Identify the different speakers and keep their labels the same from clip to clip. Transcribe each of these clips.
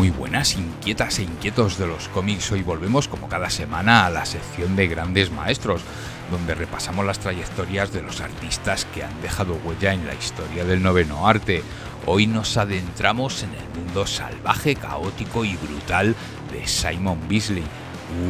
Speaker 1: Muy buenas, inquietas e inquietos de los cómics. Hoy volvemos como cada semana a la sección de grandes maestros, donde repasamos las trayectorias de los artistas que han dejado huella en la historia del noveno arte. Hoy nos adentramos en el mundo salvaje, caótico y brutal de Simon Bisley,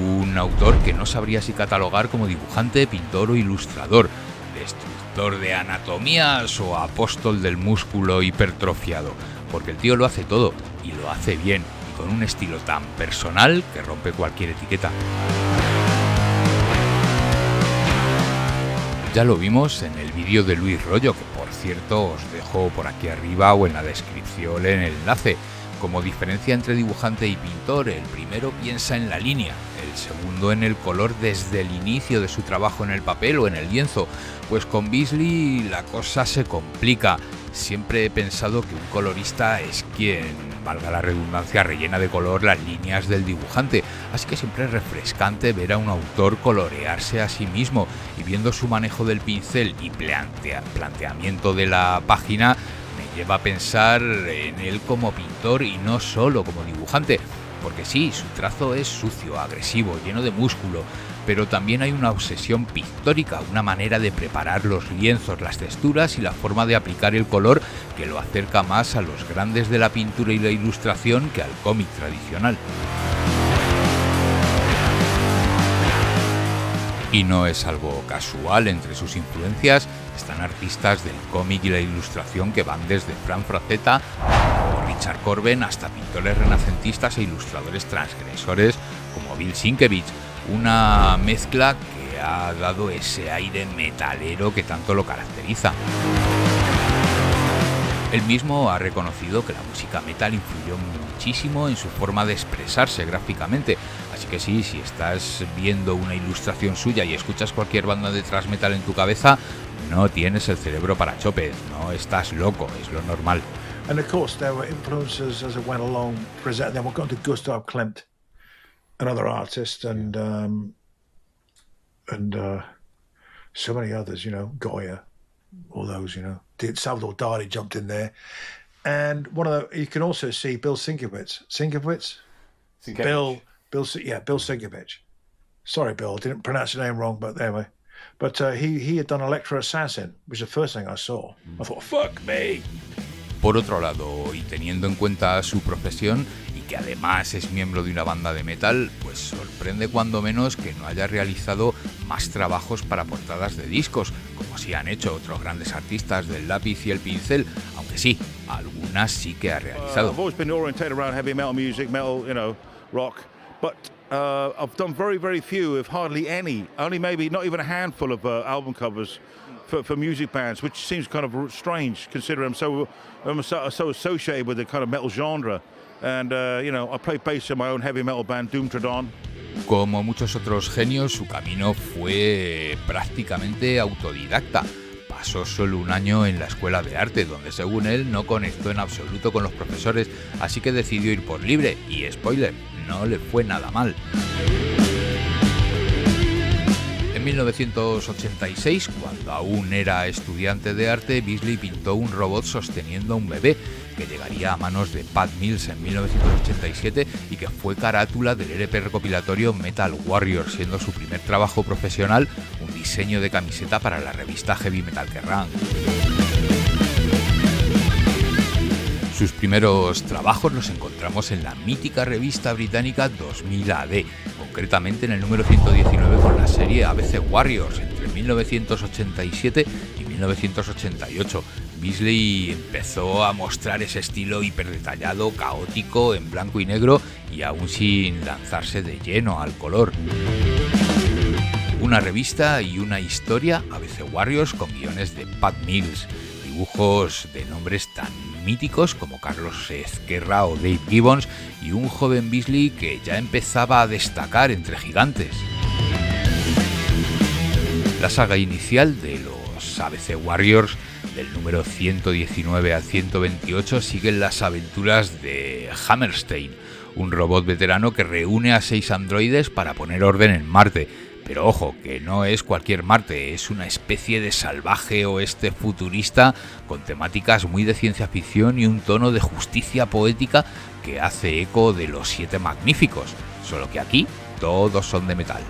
Speaker 1: un autor que no sabría si catalogar como dibujante, pintor o ilustrador, destructor de anatomías o apóstol del músculo hipertrofiado, porque el tío lo hace todo y lo hace bien, y con un estilo tan personal que rompe cualquier etiqueta. Ya lo vimos en el vídeo de Luis Rollo, que por cierto os dejo por aquí arriba o en la descripción el enlace. Como diferencia entre dibujante y pintor, el primero piensa en la línea, el segundo en el color desde el inicio de su trabajo en el papel o en el lienzo. Pues con Bisley la cosa se complica. Siempre he pensado que un colorista es quien, valga la redundancia, rellena de color las líneas del dibujante, así que siempre es refrescante ver a un autor colorearse a sí mismo, y viendo su manejo del pincel y planteamiento de la página, me lleva a pensar en él como pintor y no solo como dibujante, porque sí, su trazo es sucio, agresivo, lleno de músculo, pero también hay una obsesión pictórica, una manera de preparar los lienzos, las texturas y la forma de aplicar el color que lo acerca más a los grandes de la pintura y la ilustración que al cómic tradicional. Y no es algo casual. Entre sus influencias están artistas del cómic y la ilustración que van desde Frank Frazetta o Richard Corben hasta pintores renacentistas e ilustradores transgresores como Bill Sienkiewicz, una mezcla que ha dado ese aire metalero que tanto lo caracteriza. Él mismo ha reconocido que la música metal influyó muchísimo en su forma de expresarse gráficamente, así que sí, si estás viendo una ilustración suya y escuchas cualquier banda de thrash metal en tu cabeza, no tienes el cerebro para chopes, no estás loco, es lo normal.
Speaker 2: And of course there were influences as it went along. Then we're going to Gustav Klimt, another artist, and so many others, you know, Goya, all those, you know. Salvador Dali jumped in there, and you can also see Bill Sienkiewicz. Bill Sienkiewicz. Sorry, Bill, didn't pronounce your name wrong, but anyway. But he had done Electro Assassin, which was the first thing I saw. I thought, fuck me.
Speaker 1: Por otro lado, y teniendo en cuenta su profesión y que además es miembro de una banda de metal, pues sorprende cuando menos que no haya realizado más trabajos para portadas de discos, como sí han hecho otros grandes artistas del lápiz y el pincel, aunque sí, algunas sí que ha realizado.
Speaker 3: I've always been oriented around heavy metal music, metal, you know, rock, but I've done very few, if hardly any, only maybe not even a handful of album covers for music bands, which seems kind of strange considering I'm so associated with the kind of metal genre. And you know, I play bass in my own heavy metal band, Doom Trodon.
Speaker 1: Como muchos otros genios, su camino fue prácticamente autodidacta. Pasó solo un año en la escuela de arte, donde según él no conectó en absoluto con los profesores, así que decidió ir por libre, y spoiler, no le fue nada mal. En 1986, cuando aún era estudiante de arte, Bisley pintó un robot sosteniendo a un bebé, que llegaría a manos de Pat Mills en 1987 y que fue carátula del LP recopilatorio Metal Warrior, siendo su primer trabajo profesional un diseño de camiseta para la revista Heavy Metal Kerrang. Sus primeros trabajos los encontramos en la mítica revista británica 2000 AD, concretamente en el número 119 con la serie ABC Warriors entre 1987 y 1988. Bisley empezó a mostrar ese estilo hiperdetallado, caótico, en blanco y negro y aún sin lanzarse de lleno al color. Una revista y una historia, ABC Warriors, con guiones de Pat Mills, dibujos de nombres tan míticos como Carlos Ezquerra o Dave Gibbons, y un joven Bisley que ya empezaba a destacar entre gigantes. La saga inicial de los ABC Warriors, del número 119 al 128, siguen las aventuras de Hammerstein, un robot veterano que reúne a 6 androides para poner orden en Marte, Pero ojo, que no es cualquier Marte, es una especie de salvaje oeste futurista con temáticas muy de ciencia ficción y un tono de justicia poética que hace eco de los Siete Magníficos, solo que aquí todos son de metal.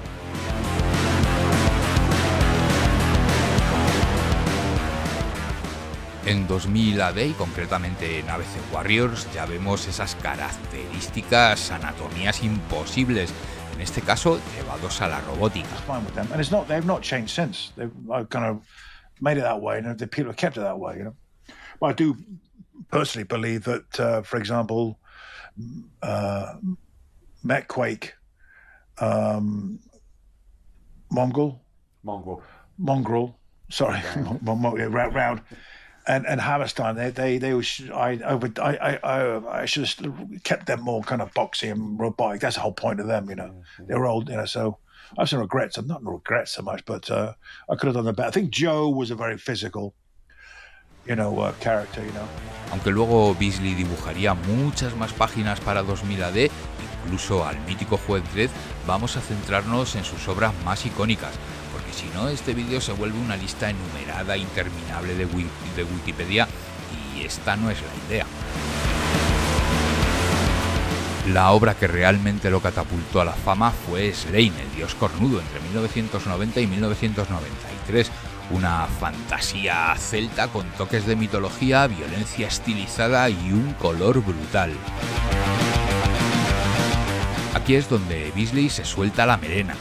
Speaker 1: En 2000 AD y concretamente en ABC Warriors ya vemos esas características anatomías imposibles, en este caso llevados a la robótica.
Speaker 2: They've not changed since. They've kind of made it that way, and the people have kept it that way, you know. But I do personally believe that, for example, Metquake, Mongrel, sorry, round. And Hammerstein, I should have kept them more kind of boxy and robotic. That's the whole point of them, you know. They were old, you know. So I have some regrets. I'm not regrets so much, but I could have done them better. I think Joe was a very physical, character, you know.
Speaker 1: Aunque luego Beasley dibujaría muchas más páginas para 2000 AD, incluso al mítico Juez Dredd, vamos a centrarnos en sus obras más icónicas. Porque si no, este vídeo se vuelve una lista enumerada interminable de Wikipedia y esta no es la idea. La obra que realmente lo catapultó a la fama fue Slain, el dios cornudo, entre 1990 y 1993. Una fantasía celta con toques de mitología, violencia estilizada y un color brutal. Aquí es donde Beasley se suelta la melena.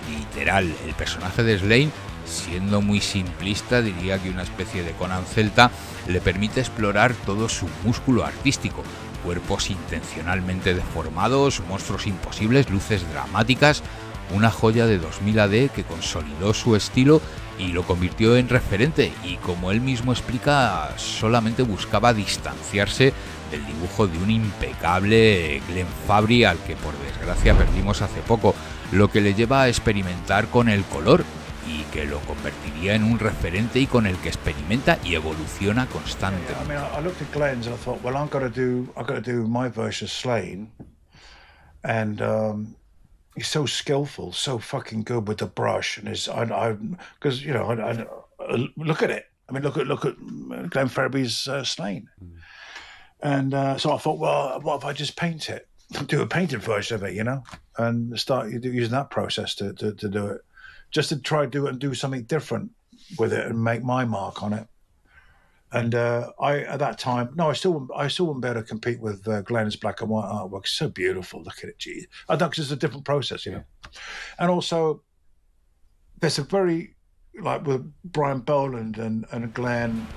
Speaker 1: Literal, el personaje de Slain, siendo muy simplista, diría que una especie de Conan celta, le permite explorar todo su músculo artístico, cuerpos intencionalmente deformados, monstruos imposibles, luces dramáticas, una joya de 2000 AD que consolidó su estilo y lo convirtió en referente y, como él mismo explica, solamente buscaba distanciarse del dibujo de un impecable Glenn Fabry al que por desgracia perdimos hace poco, lo que le lleva a experimentar con el color y que lo convertiría en un referente y con el que experimenta y evoluciona constantemente.
Speaker 2: I mean, I looked at Glenn's and I thought, well, I've got to do my version of Slain, and he's so skillful, so fucking good with the brush, and because I look at it. I mean, look at Glenn Fabry's Slain, and so I thought, well, what if I just paint it, do a painted version of it, and start using that process to do it, just to try to do it and do something different with it and make my mark on it. And I at that time, no, I still wouldn't be able to compete with Glenn's black and white artwork. It's so beautiful. Look at it, geez. I know, because it's a different process, And also, there's a very, like with Brian Boland and Glenn.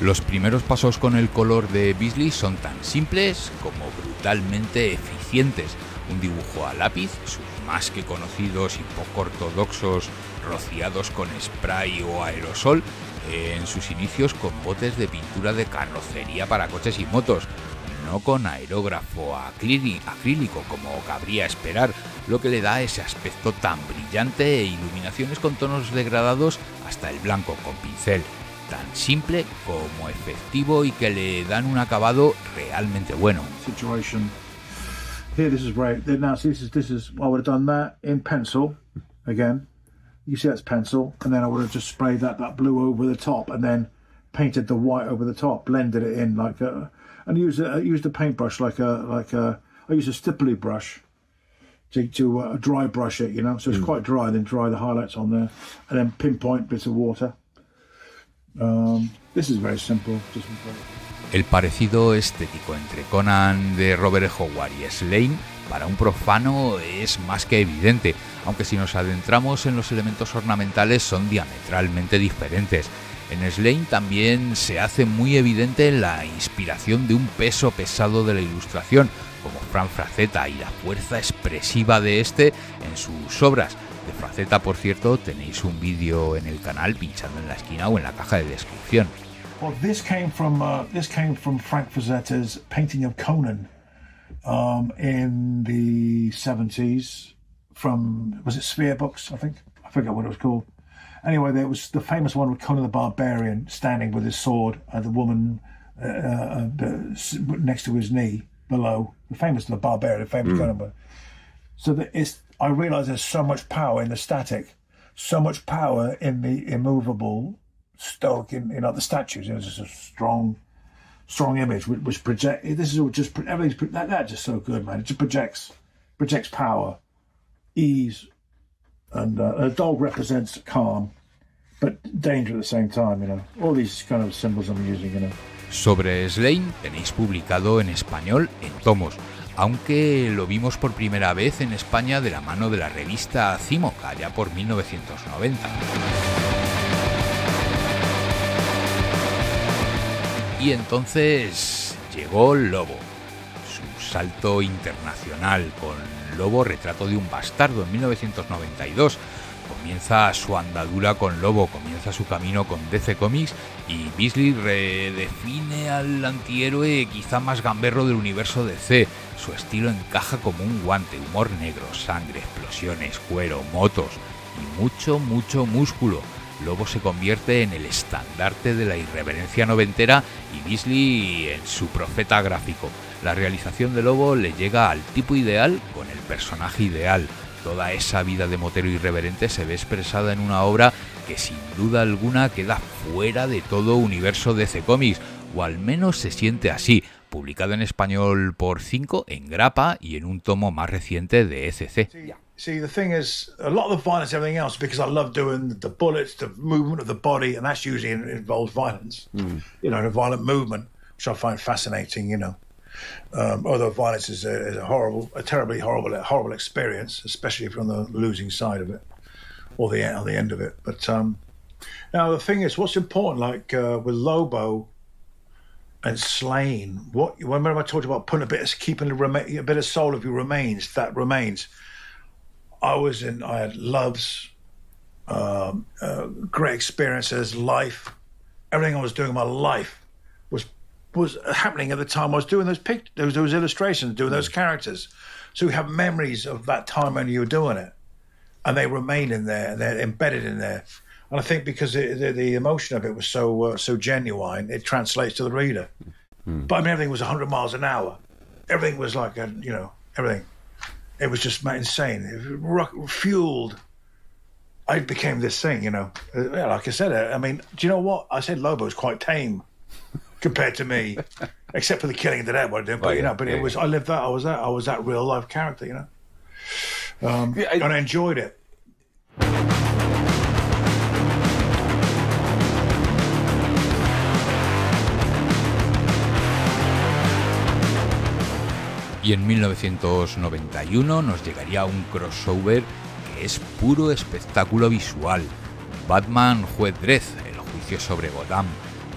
Speaker 1: Los primeros pasos con el color de Beasley son tan simples como brutalmente eficientes. Un dibujo a lápiz, sus más que conocidos y poco ortodoxos rociados con spray o aerosol, en sus inicios con botes de pintura de carrocería para coches y motos, no con aerógrafo acrílico como cabría esperar, lo que le da ese aspecto tan brillante e iluminaciones con tonos degradados hasta el blanco con pincel, tan simple como efectivo y que le dan un acabado realmente bueno.
Speaker 2: Here, this is right. Now, see, this is. I would have done that in pencil again. You see, that's pencil, and then I would have just sprayed that blue over the top, and then painted the white over the top, blended it in and used a paintbrush like a. I used a stipply brush to dry brush it, so it's quite dry. Then dry the highlights on there, and then pinpoint bits of water. This is very simple.
Speaker 1: El parecido estético entre Conan de Robert Howard y Slain para un profano es más que evidente, aunque si nos adentramos en los elementos ornamentales son diametralmente diferentes. En Slain también se hace muy evidente la inspiración de un peso pesado de la ilustración, como Frank Frazetta, y la fuerza expresiva de este en sus obras. De Frazetta, por cierto, tenéis un vídeo en el canal pinchando en la esquina o en la caja de descripción.
Speaker 2: Well, this came from Frank Frazetta's painting of Conan in the 70s. Was it Sphere Books? I forget what it was called. Anyway, there was the famous one with Conan the Barbarian standing with his sword and the woman next to his knee below. The famous Barbarian, the famous Conan. So I realised there's so much power in the static, so much power in the immovable, stoic, in the statues. It was just a strong image which project. This is just everything's that's just so good, man. It just projects power, ease, and a dog represents calm, but danger at the same time. All these kind of symbols I'm using.
Speaker 1: Sobre Slain tenéis publicado en español en tomos, aunque lo vimos por primera vez en España de la mano de la revista Cimoc, allá por 1990. Y entonces llegó Lobo, su salto internacional con Lobo, retrato de un bastardo en 1992. Comienza su andadura con Lobo, comienza su camino con DC Comics y Beasley redefine al antihéroe quizá más gamberro del universo DC. Su estilo encaja como un guante, humor negro, sangre, explosiones, cuero, motos y mucho músculo. Lobo se convierte en el estandarte de la irreverencia noventera y Beasley en su profeta gráfico. La realización de Lobo le llega al tipo ideal con el personaje ideal. Toda esa vida de motero irreverente se ve expresada en una obra que sin duda alguna queda fuera de todo universo DC Comics, o al menos se siente así, publicado en español por 5 en grapa y en un tomo más reciente de ECC.
Speaker 2: See, the thing is, a lot of the violence, everything else, because I love doing the bullets, the movement of the body, and that's usually involves violence, a violent movement, which I find fascinating, Although violence is a terribly horrible experience, especially if you're on the losing side of it, or the end of it. But now the thing is, what's important, like with Lobo and Slain, remember I talked about putting keeping a bit of soul of your remains. That remains. I had loves, great experiences, life. Everything I was doing in my life was happening at the time I was doing those illustrations, doing those characters. So you have memories of that time when you were doing it, and they remain in there, and they're embedded in there. And I think because the emotion of it was so genuine, it translates to the reader. But I mean, everything was 100 miles an hour. Everything was like everything. It was just insane. It fueled. I became this thing, Like I said, I mean, do you know what? I said Lobo was quite tame compared to me, except for the killing of the dead one. But it was. I lived that. I was that real life character, and I enjoyed it.
Speaker 1: Y en 1991 nos llegaría un crossover que es puro espectáculo visual. Batman Juez Dredd, el juicio sobre Gotham.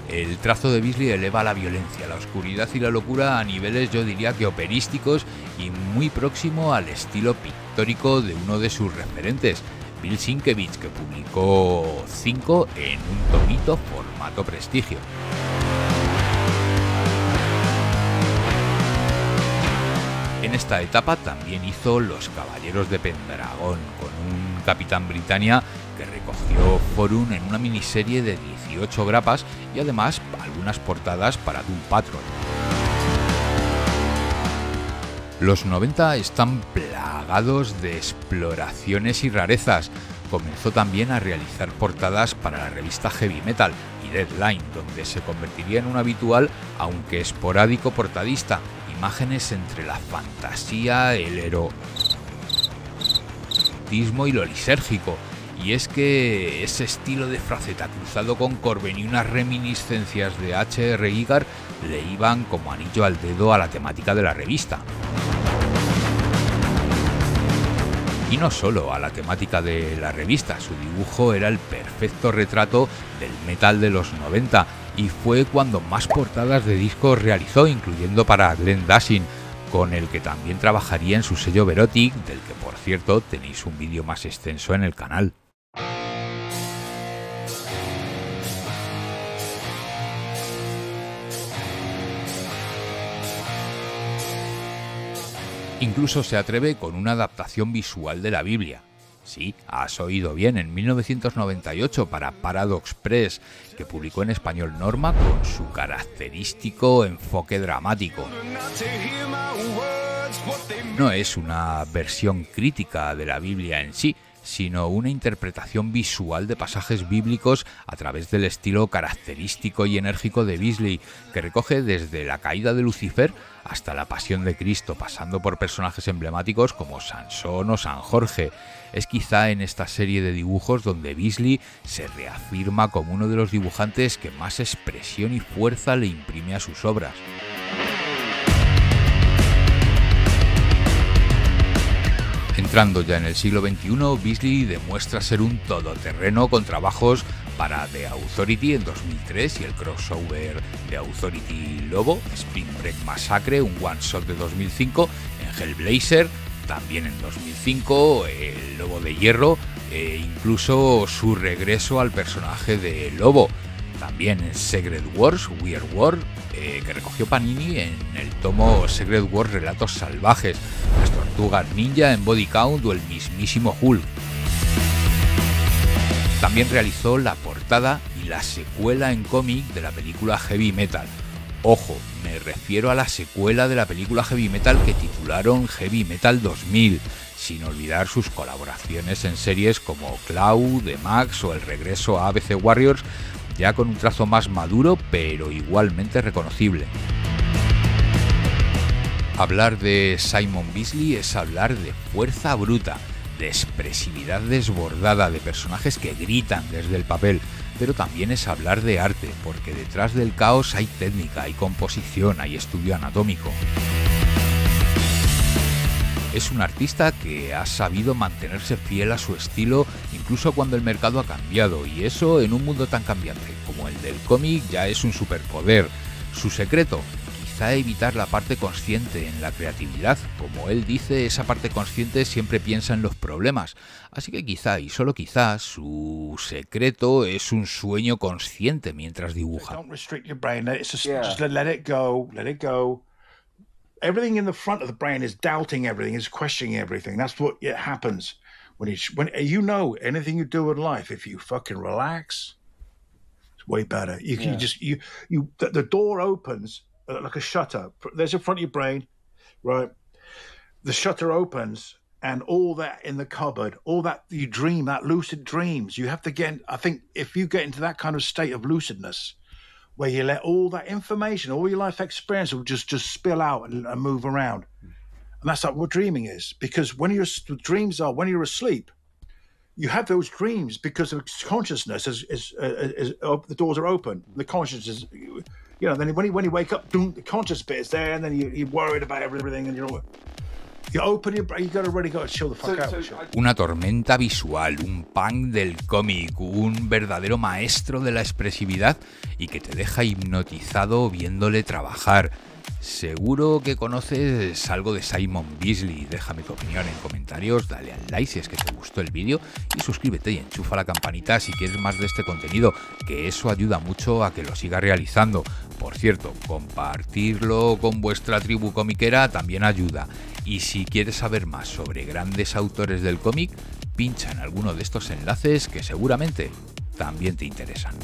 Speaker 1: El trazo de Beasley eleva la violencia, la oscuridad y la locura a niveles, yo diría que operísticos, y muy próximo al estilo pictórico de uno de sus referentes, Bill Sienkiewicz, que publicó 5 en un tomito formato prestigio. En esta etapa también hizo Los Caballeros de Pendragón, con un Capitán Britannia que recogió Forum en una miniserie de 18 grapas y además algunas portadas para Doom Patrol. Los 90 están plagados de exploraciones y rarezas. Comenzó también a realizar portadas para la revista Heavy Metal y Deadline, donde se convertiría en un habitual, aunque esporádico, portadista. Imágenes entre la fantasía, el erotismo y lo lisérgico. Y es que ese estilo de fraceta cruzado con Corben y unas reminiscencias de H.R. Giger le iban como anillo al dedo a la temática de la revista. Y no solo a la temática de la revista, su dibujo era el perfecto retrato del metal de los 90 y fue cuando más portadas de discos realizó, incluyendo para Glenn Danzig, con el que también trabajaría en su sello Verotic, del que por cierto tenéis un vídeo más extenso en el canal. Incluso se atreve con una adaptación visual de la Biblia. Sí, has oído bien, en 1998 para Paradox Press, que publicó en español Norma con su característico enfoque dramático. No es una versión crítica de la Biblia en sí, sino una interpretación visual de pasajes bíblicos a través del estilo característico y enérgico de Beasley, que recoge desde la caída de Lucifer hasta la pasión de Cristo, pasando por personajes emblemáticos como Sansón o San Jorge. Es quizá en esta serie de dibujos donde Beasley se reafirma como uno de los dibujantes que más expresión y fuerza le imprime a sus obras. Entrando ya en el siglo XXI, Beasley demuestra ser un todoterreno con trabajos para The Authority en 2003 y el crossover The Authority Lobo, Spring Break Massacre, un one-shot de 2005, en Hellblazer, también en 2005, el Lobo de Hierro, e incluso su regreso al personaje de Lobo. También en Secret Wars, Weird War, que recogió Panini en el tomo Secret Wars Relatos Salvajes, las Tortugas Ninja en Body Count o el mismísimo Hulk. También realizó la portada y la secuela en cómic de la película Heavy Metal. Ojo, me refiero a la secuela de la película Heavy Metal que titularon Heavy Metal 2000, sin olvidar sus colaboraciones en series como Cloud, The Max o el regreso a ABC Warriors, ya con un trazo más maduro pero igualmente reconocible. Hablar de Simon Beasley es hablar de fuerza bruta, de expresividad desbordada, de personajes que gritan desde el papel, pero también es hablar de arte, porque detrás del caos hay técnica, hay composición, hay estudio anatómico. Es un artista que ha sabido mantenerse fiel a su estilo incluso cuando el mercado ha cambiado, y eso en un mundo tan cambiante como el del cómic ya es un superpoder. Su secreto, quizá evitar la parte consciente en la creatividad. Como él dice, esa parte consciente siempre piensa en los problemas, así que quizá, y solo quizá, su secreto es un sueño consciente mientras dibuja.
Speaker 2: Everything in the front of the brain is doubting everything, is questioning everything. That's what it happens when you know anything you do in life. If you fucking relax, it's way better. The door opens like a shutter. There's in front of your brain, right? The shutter opens, and all that in the cupboard, all that you dream, that lucid dreams. You have to get. I think if you get into that kind of state of lucidness, where you let all that information, all your life experience will just spill out and move around. And that's like what dreaming is. Because when your dreams are, when you're asleep, you have those dreams because of consciousness the doors are open. The consciousness is, then when you wake up, the conscious bit is there, and then you're worried about everything, and
Speaker 1: Una tormenta visual, un punk del cómic, un verdadero maestro de la expresividad y que te deja hipnotizado viéndole trabajar. Seguro que conoces algo de Simon Beasley. Déjame tu opinión en comentarios, dale al like si es que te gustó el vídeo y suscríbete y enchufa la campanita si quieres más de este contenido, que eso ayuda mucho a que lo siga realizando. Por cierto, compartirlo con vuestra tribu comiquera también ayuda. Y si quieres saber más sobre grandes autores del cómic, pincha en alguno de estos enlaces que seguramente también te interesan.